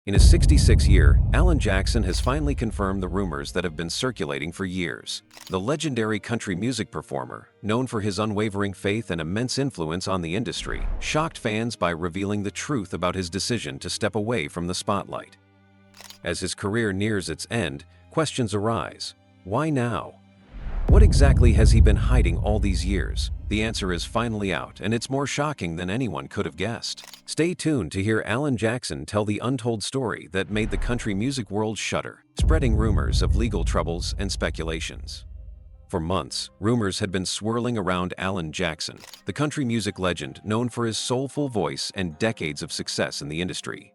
In his 66th year, Alan Jackson has finally confirmed the rumors that have been circulating for years. The legendary country music performer, known for his unwavering faith and immense influence on the industry, shocked fans by revealing the truth about his decision to step away from the spotlight. As his career nears its end, questions arise. Why now? What exactly has he been hiding all these years? The answer is finally out, and it's more shocking than anyone could have guessed. Stay tuned to hear Alan Jackson tell the untold story that made the country music world shudder, spreading rumors of legal troubles and speculations. For months, rumors had been swirling around Alan Jackson, the country music legend known for his soulful voice and decades of success in the industry.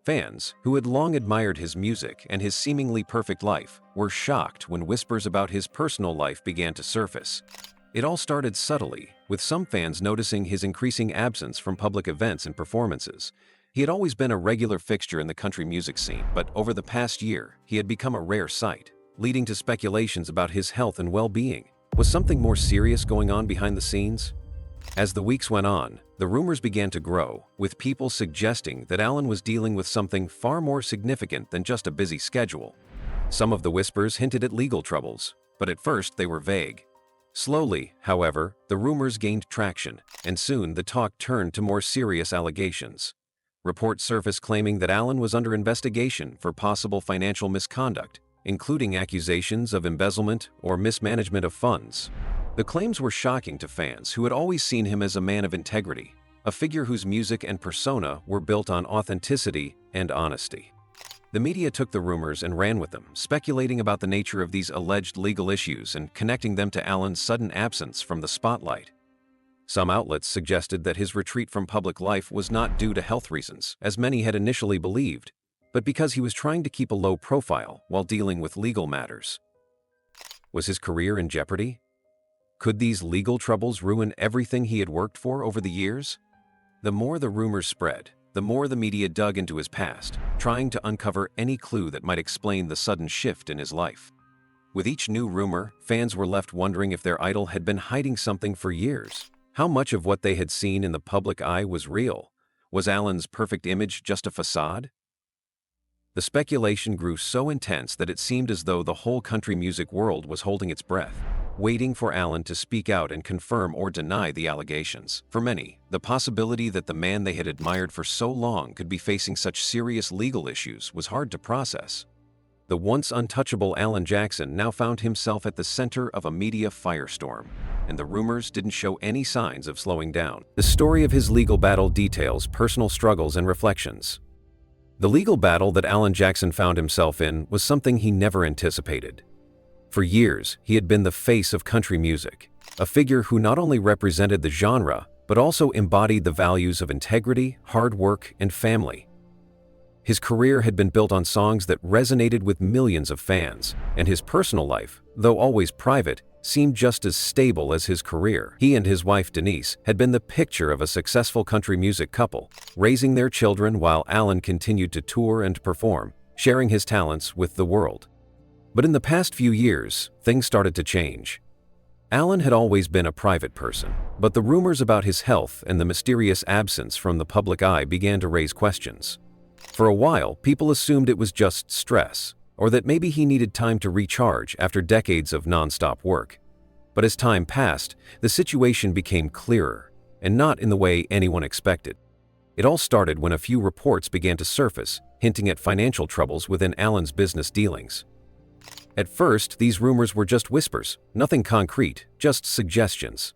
Fans, who had long admired his music and his seemingly perfect life, were shocked when whispers about his personal life began to surface. It all started subtly, with some fans noticing his increasing absence from public events and performances. He had always been a regular fixture in the country music scene, but over the past year, he had become a rare sight, leading to speculations about his health and well-being. Was something more serious going on behind the scenes? As the weeks went on, the rumors began to grow, with people suggesting that Alan was dealing with something far more significant than just a busy schedule. Some of the whispers hinted at legal troubles, but at first they were vague. Slowly, however, the rumors gained traction, and soon the talk turned to more serious allegations. Reports surfaced claiming that Alan was under investigation for possible financial misconduct, including accusations of embezzlement or mismanagement of funds. The claims were shocking to fans who had always seen him as a man of integrity, a figure whose music and persona were built on authenticity and honesty. The media took the rumors and ran with them, speculating about the nature of these alleged legal issues and connecting them to Alan's sudden absence from the spotlight. Some outlets suggested that his retreat from public life was not due to health reasons, as many had initially believed, but because he was trying to keep a low profile while dealing with legal matters. Was his career in jeopardy? Could these legal troubles ruin everything he had worked for over the years? The more the rumors spread, the more the media dug into his past, trying to uncover any clue that might explain the sudden shift in his life. With each new rumor, fans were left wondering if their idol had been hiding something for years. How much of what they had seen in the public eye was real? Was Alan's perfect image just a facade? The speculation grew so intense that it seemed as though the whole country music world was holding its breath, waiting for Alan to speak out and confirm or deny the allegations. For many, the possibility that the man they had admired for so long could be facing such serious legal issues was hard to process. The once untouchable Alan Jackson now found himself at the center of a media firestorm, and the rumors didn't show any signs of slowing down. The story of his legal battle details personal struggles and reflections. The legal battle that Alan Jackson found himself in was something he never anticipated. For years, he had been the face of country music, a figure who not only represented the genre, but also embodied the values of integrity, hard work, and family. His career had been built on songs that resonated with millions of fans, and his personal life, though always private, seemed just as stable as his career. He and his wife Denise had been the picture of a successful country music couple, raising their children while Alan continued to tour and perform, sharing his talents with the world. But in the past few years, things started to change. Alan had always been a private person, but the rumors about his health and the mysterious absence from the public eye began to raise questions. For a while, people assumed it was just stress, or that maybe he needed time to recharge after decades of non-stop work. But as time passed, the situation became clearer, and not in the way anyone expected. It all started when a few reports began to surface, hinting at financial troubles within Alan's business dealings. At first, these rumors were just whispers, nothing concrete, just suggestions.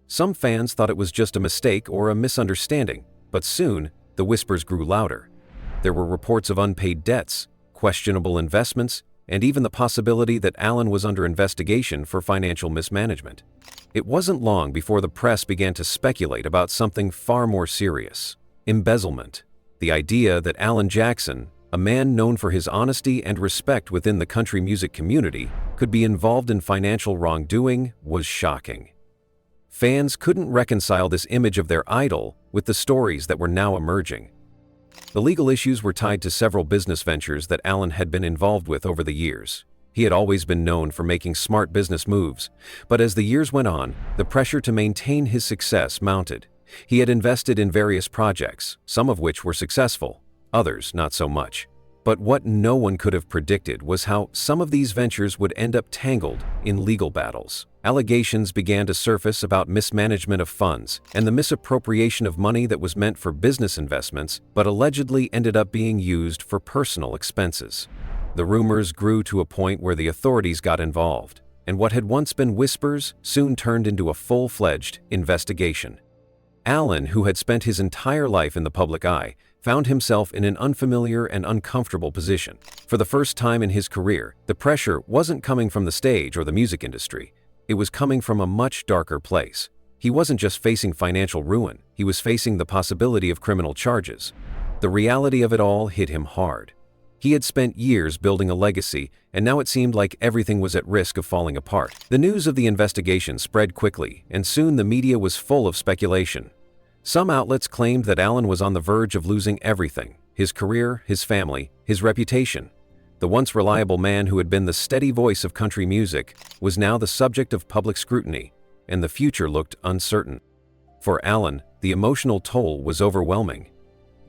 Some fans thought it was just a mistake or a misunderstanding, but soon, the whispers grew louder. There were reports of unpaid debts, questionable investments, and even the possibility that Alan was under investigation for financial mismanagement. It wasn't long before the press began to speculate about something far more serious: embezzlement. The idea that Alan Jackson, a man known for his honesty and respect within the country music community, could be involved in financial wrongdoing was shocking. Fans couldn't reconcile this image of their idol with the stories that were now emerging. The legal issues were tied to several business ventures that Alan had been involved with over the years. He had always been known for making smart business moves, but as the years went on, the pressure to maintain his success mounted. He had invested in various projects, some of which were successful, others not so much. But what no one could have predicted was how some of these ventures would end up tangled in legal battles. Allegations began to surface about mismanagement of funds and the misappropriation of money that was meant for business investments but allegedly ended up being used for personal expenses. The rumors grew to a point where the authorities got involved, and what had once been whispers soon turned into a full-fledged investigation. Alan, who had spent his entire life in the public eye, found himself in an unfamiliar and uncomfortable position. For the first time in his career, the pressure wasn't coming from the stage or the music industry. It was coming from a much darker place. He wasn't just facing financial ruin, he was facing the possibility of criminal charges. The reality of it all hit him hard. He had spent years building a legacy, and now it seemed like everything was at risk of falling apart. The news of the investigation spread quickly, and soon the media was full of speculation. Some outlets claimed that Alan was on the verge of losing everything: his career, his family, his reputation. The once reliable man who had been the steady voice of country music was now the subject of public scrutiny, and the future looked uncertain. For Alan, the emotional toll was overwhelming.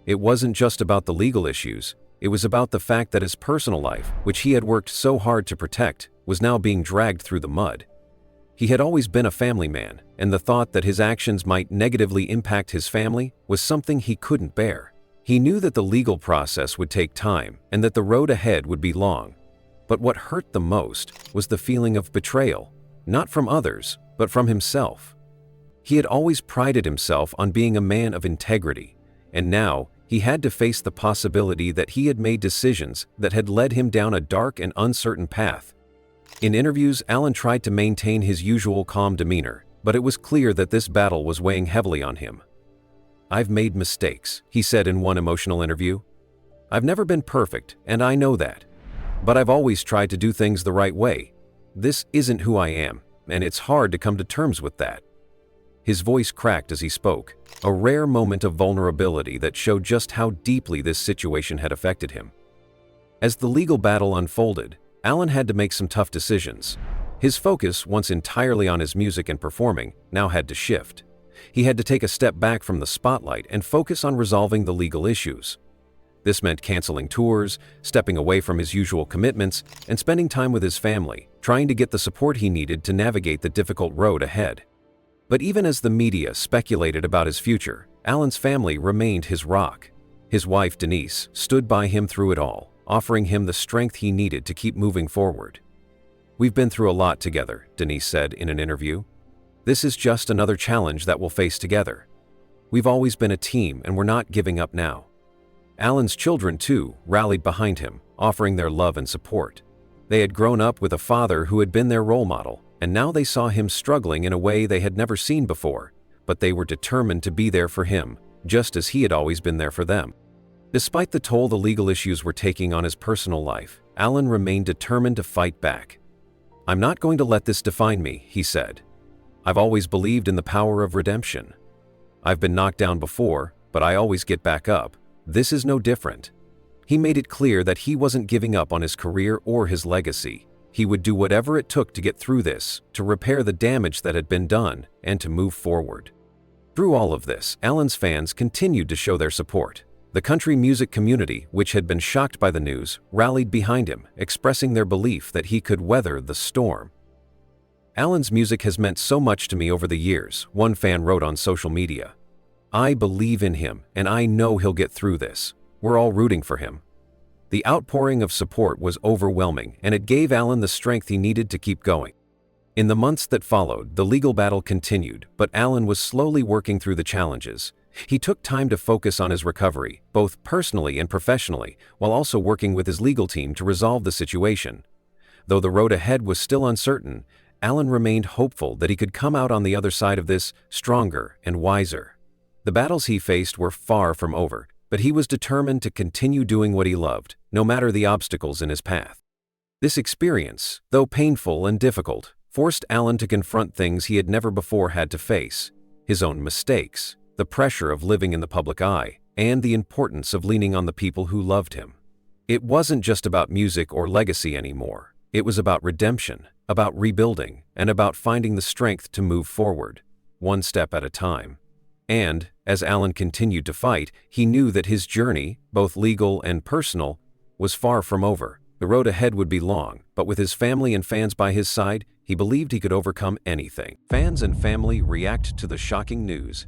It wasn't just about the legal issues, it was about the fact that his personal life, which he had worked so hard to protect, was now being dragged through the mud. He had always been a family man, and the thought that his actions might negatively impact his family was something he couldn't bear. He knew that the legal process would take time and that the road ahead would be long. But what hurt the most was the feeling of betrayal, not from others, but from himself. He had always prided himself on being a man of integrity, and now he had to face the possibility that he had made decisions that had led him down a dark and uncertain path. In interviews, Alan tried to maintain his usual calm demeanor, but it was clear that this battle was weighing heavily on him. "I've made mistakes," he said in one emotional interview. "I've never been perfect, and I know that. But I've always tried to do things the right way. This isn't who I am, and it's hard to come to terms with that." His voice cracked as he spoke, a rare moment of vulnerability that showed just how deeply this situation had affected him. As the legal battle unfolded, Alan had to make some tough decisions. His focus, once entirely on his music and performing, now had to shift. He had to take a step back from the spotlight and focus on resolving the legal issues. This meant canceling tours, stepping away from his usual commitments, and spending time with his family, trying to get the support he needed to navigate the difficult road ahead. But even as the media speculated about his future, Alan's family remained his rock. His wife, Denise, stood by him through it all, offering him the strength he needed to keep moving forward. "We've been through a lot together," Denise said in an interview. "This is just another challenge that we'll face together. We've always been a team, and we're not giving up now." Alan's children, too, rallied behind him, offering their love and support. They had grown up with a father who had been their role model, and now they saw him struggling in a way they had never seen before, but they were determined to be there for him, just as he had always been there for them. Despite the toll the legal issues were taking on his personal life, Alan remained determined to fight back. "I'm not going to let this define me," he said. "I've always believed in the power of redemption. I've been knocked down before, but I always get back up. This is no different." He made it clear that he wasn't giving up on his career or his legacy. He would do whatever it took to get through this, to repair the damage that had been done, and to move forward. Through all of this, Alan's fans continued to show their support. The country music community, which had been shocked by the news, rallied behind him, expressing their belief that he could weather the storm. "Alan's music has meant so much to me over the years," one fan wrote on social media. "I believe in him, and I know he'll get through this. We're all rooting for him." The outpouring of support was overwhelming, and it gave Alan the strength he needed to keep going. In the months that followed, the legal battle continued, but Alan was slowly working through the challenges. He took time to focus on his recovery, both personally and professionally, while also working with his legal team to resolve the situation. Though the road ahead was still uncertain, Alan remained hopeful that he could come out on the other side of this stronger and wiser. The battles he faced were far from over, but he was determined to continue doing what he loved, no matter the obstacles in his path. This experience, though painful and difficult, forced Alan to confront things he had never before had to face: his own mistakes, the pressure of living in the public eye, and the importance of leaning on the people who loved him. It wasn't just about music or legacy anymore. It was about redemption, about rebuilding, and about finding the strength to move forward, one step at a time. And, as Alan continued to fight, he knew that his journey, both legal and personal, was far from over. The road ahead would be long, but with his family and fans by his side, he believed he could overcome anything. Fans and family react to the shocking news.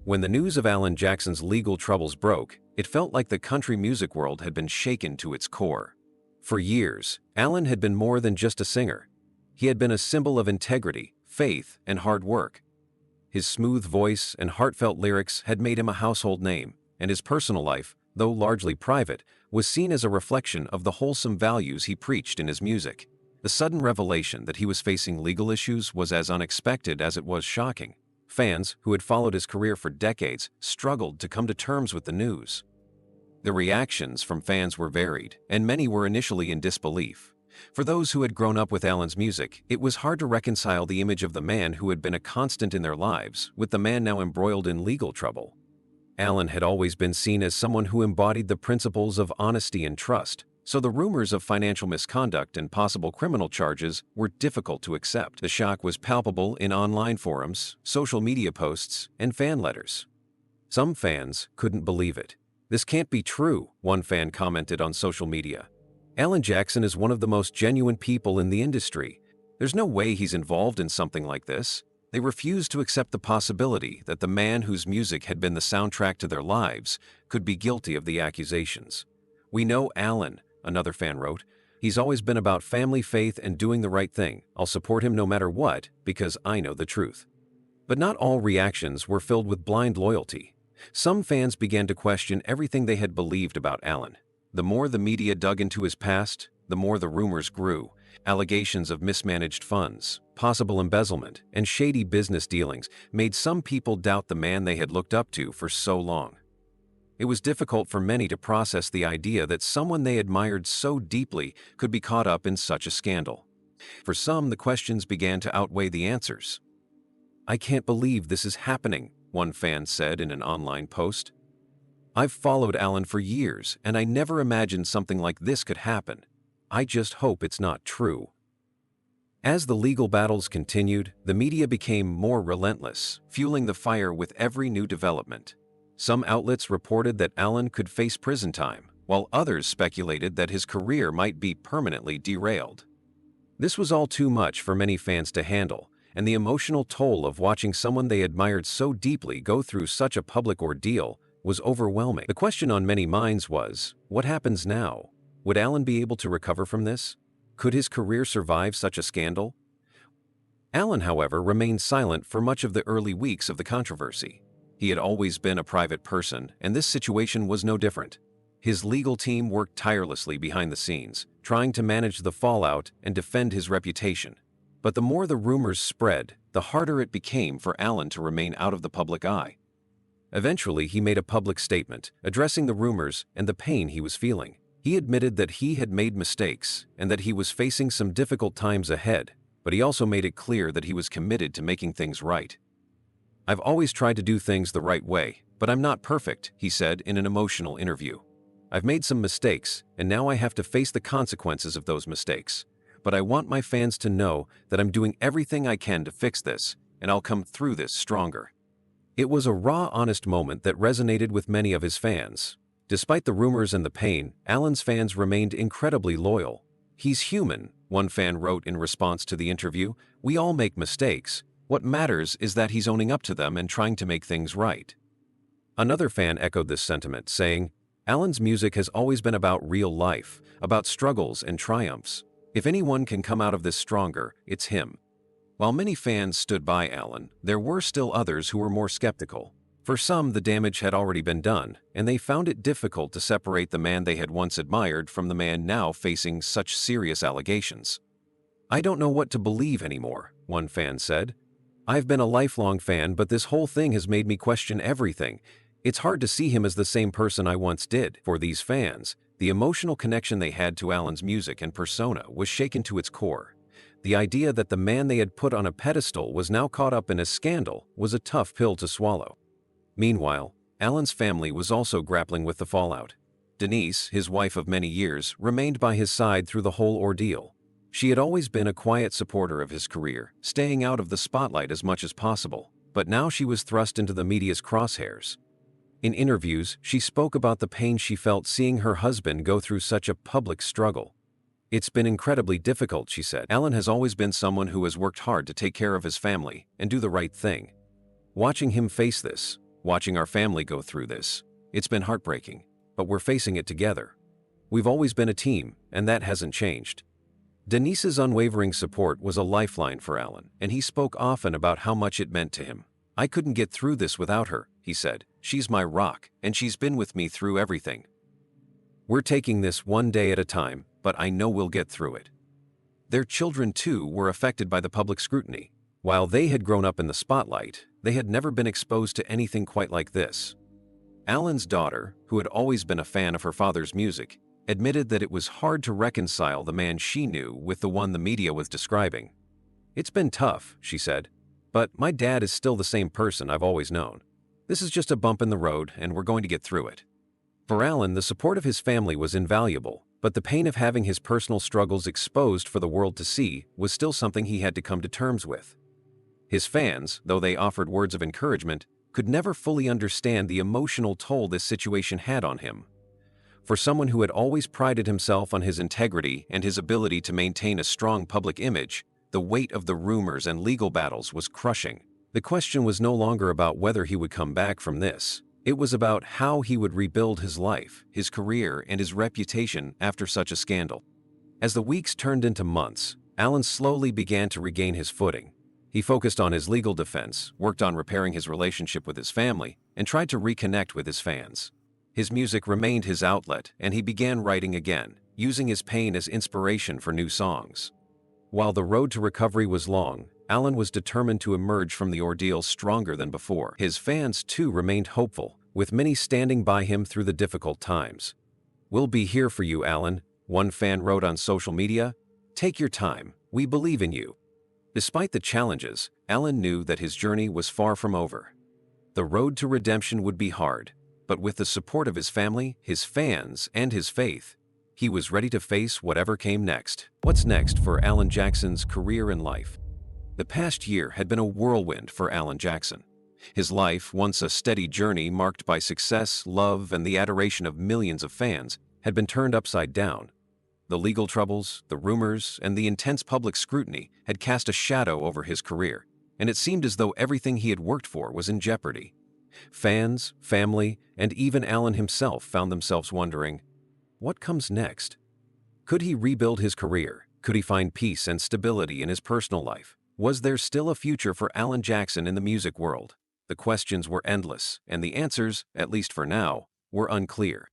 When the news of Alan Jackson's legal troubles broke, it felt like the country music world had been shaken to its core. For years, Alan had been more than just a singer. He had been a symbol of integrity, faith, and hard work. His smooth voice and heartfelt lyrics had made him a household name, and his personal life, though largely private, was seen as a reflection of the wholesome values he preached in his music. The sudden revelation that he was facing legal issues was as unexpected as it was shocking. Fans, who had followed his career for decades, struggled to come to terms with the news. The reactions from fans were varied, and many were initially in disbelief. For those who had grown up with Alan's music, it was hard to reconcile the image of the man who had been a constant in their lives with the man now embroiled in legal trouble. Alan had always been seen as someone who embodied the principles of honesty and trust, so the rumors of financial misconduct and possible criminal charges were difficult to accept. The shock was palpable in online forums, social media posts, and fan letters. Some fans couldn't believe it. "This can't be true," one fan commented on social media. "Alan Jackson is one of the most genuine people in the industry. There's no way he's involved in something like this." They refused to accept the possibility that the man whose music had been the soundtrack to their lives could be guilty of the accusations. "We know Alan," another fan wrote. "He's always been about family, faith, and doing the right thing. I'll support him no matter what, because I know the truth." But not all reactions were filled with blind loyalty. Some fans began to question everything they had believed about Alan. The more the media dug into his past, the more the rumors grew. Allegations of mismanaged funds, possible embezzlement, and shady business dealings made some people doubt the man they had looked up to for so long. It was difficult for many to process the idea that someone they admired so deeply could be caught up in such a scandal. For some, the questions began to outweigh the answers. "I can't believe this is happening," one fan said in an online post. "I've followed Alan for years, and I never imagined something like this could happen. I just hope it's not true." As the legal battles continued, the media became more relentless, fueling the fire with every new development. Some outlets reported that Alan could face prison time, while others speculated that his career might be permanently derailed. This was all too much for many fans to handle, and the emotional toll of watching someone they admired so deeply go through such a public ordeal was overwhelming. The question on many minds was, what happens now? Would Alan be able to recover from this? Could his career survive such a scandal? Alan, however, remained silent for much of the early weeks of the controversy. He had always been a private person, and this situation was no different. His legal team worked tirelessly behind the scenes, trying to manage the fallout and defend his reputation. But the more the rumors spread, the harder it became for Alan to remain out of the public eye. Eventually, he made a public statement, addressing the rumors and the pain he was feeling. He admitted that he had made mistakes and that he was facing some difficult times ahead, but he also made it clear that he was committed to making things right. "I've always tried to do things the right way, but I'm not perfect," he said in an emotional interview. "I've made some mistakes, and now I have to face the consequences of those mistakes. But I want my fans to know that I'm doing everything I can to fix this, and I'll come through this stronger." It was a raw, honest moment that resonated with many of his fans. Despite the rumors and the pain, Alan's fans remained incredibly loyal. "He's human," one fan wrote in response to the interview. "We all make mistakes. What matters is that he's owning up to them and trying to make things right." Another fan echoed this sentiment, saying, "Alan's music has always been about real life, about struggles and triumphs. If anyone can come out of this stronger, it's him." While many fans stood by Alan, there were still others who were more skeptical. For some, the damage had already been done, and they found it difficult to separate the man they had once admired from the man now facing such serious allegations. "I don't know what to believe anymore," one fan said. "I've been a lifelong fan, but this whole thing has made me question everything. It's hard to see him as the same person I once did." For these fans, the emotional connection they had to Alan's music and persona was shaken to its core. The idea that the man they had put on a pedestal was now caught up in a scandal was a tough pill to swallow. Meanwhile, Alan's family was also grappling with the fallout. Denise, his wife of many years, remained by his side through the whole ordeal. She had always been a quiet supporter of his career, staying out of the spotlight as much as possible. but now she was thrust into the media's crosshairs. In interviews, she spoke about the pain she felt seeing her husband go through such a public struggle. "It's been incredibly difficult," she said. "Alan has always been someone who has worked hard to take care of his family and do the right thing. Watching him face this, watching our family go through this, it's been heartbreaking, but we're facing it together. We've always been a team, and that hasn't changed." Denise's unwavering support was a lifeline for Alan, and he spoke often about how much it meant to him. "I couldn't get through this without her," he said. "She's my rock, and she's been with me through everything. We're taking this one day at a time, but I know we'll get through it." Their children, too, were affected by the public scrutiny. While they had grown up in the spotlight, they had never been exposed to anything quite like this. Alan's daughter, who had always been a fan of her father's music, admitted that it was hard to reconcile the man she knew with the one the media was describing. "It's been tough," she said, "but my dad is still the same person I've always known. This is just a bump in the road, and we're going to get through it." For Alan, the support of his family was invaluable, but the pain of having his personal struggles exposed for the world to see was still something he had to come to terms with. His fans, though they offered words of encouragement, could never fully understand the emotional toll this situation had on him. For someone who had always prided himself on his integrity and his ability to maintain a strong public image, the weight of the rumors and legal battles was crushing. The question was no longer about whether he would come back from this. It was about how he would rebuild his life, his career, and his reputation after such a scandal. As the weeks turned into months, Alan slowly began to regain his footing. He focused on his legal defense, worked on repairing his relationship with his family, and tried to reconnect with his fans. His music remained his outlet, and he began writing again, using his pain as inspiration for new songs. While the road to recovery was long, Alan was determined to emerge from the ordeal stronger than before. His fans, too, remained hopeful, with many standing by him through the difficult times. "We'll be here for you, Alan," one fan wrote on social media. "Take your time. We believe in you." Despite the challenges, Alan knew that his journey was far from over. The road to redemption would be hard, but with the support of his family, his fans, and his faith, he was ready to face whatever came next. What's next for Alan Jackson's career and life? The past year had been a whirlwind for Alan Jackson. His life, once a steady journey marked by success, love, and the adoration of millions of fans, had been turned upside down. The legal troubles, the rumors, and the intense public scrutiny had cast a shadow over his career, and it seemed as though everything he had worked for was in jeopardy. Fans, family, and even Alan himself found themselves wondering, what comes next? Could he rebuild his career? Could he find peace and stability in his personal life? Was there still a future for Alan Jackson in the music world? The questions were endless, and the answers, at least for now, were unclear.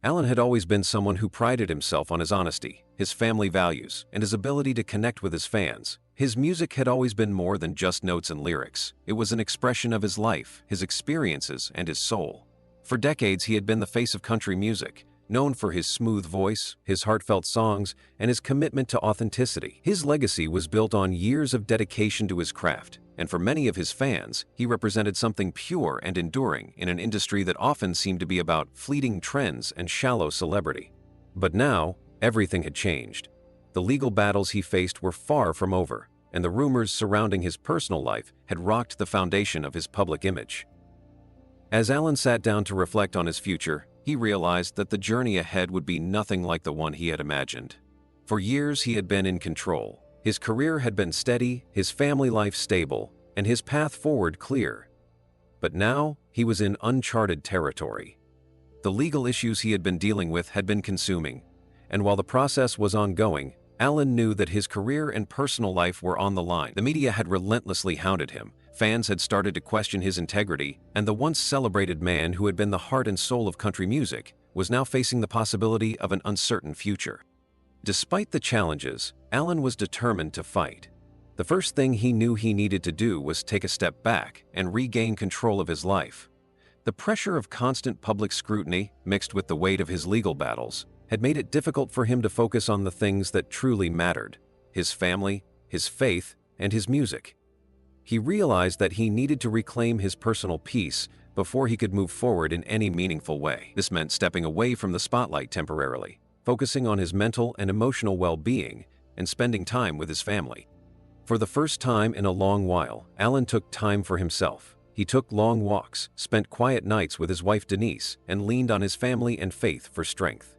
Alan had always been someone who prided himself on his honesty, his family values, and his ability to connect with his fans. His music had always been more than just notes and lyrics. It was an expression of his life, his experiences, and his soul. For decades, he had been the face of country music, known for his smooth voice, his heartfelt songs, and his commitment to authenticity. His legacy was built on years of dedication to his craft, and for many of his fans, he represented something pure and enduring in an industry that often seemed to be about fleeting trends and shallow celebrity. But now, everything had changed. The legal battles he faced were far from over, and the rumors surrounding his personal life had rocked the foundation of his public image. As Alan sat down to reflect on his future, he realized that the journey ahead would be nothing like the one he had imagined. For years, he had been in control. His career had been steady, his family life stable, and his path forward clear. But now, he was in uncharted territory. The legal issues he had been dealing with had been consuming, and while the process was ongoing, Alan knew that his career and personal life were on the line. The media had relentlessly hounded him. Fans had started to question his integrity, and the once celebrated man who had been the heart and soul of country music was now facing the possibility of an uncertain future. Despite the challenges, Alan was determined to fight. The first thing he knew he needed to do was take a step back and regain control of his life. The pressure of constant public scrutiny, mixed with the weight of his legal battles, had made it difficult for him to focus on the things that truly mattered: his family, his faith, and his music. He realized that he needed to reclaim his personal peace before he could move forward in any meaningful way. This meant stepping away from the spotlight temporarily, focusing on his mental and emotional well-being, and spending time with his family. For the first time in a long while, Alan took time for himself. He took long walks, spent quiet nights with his wife Denise, and leaned on his family and faith for strength.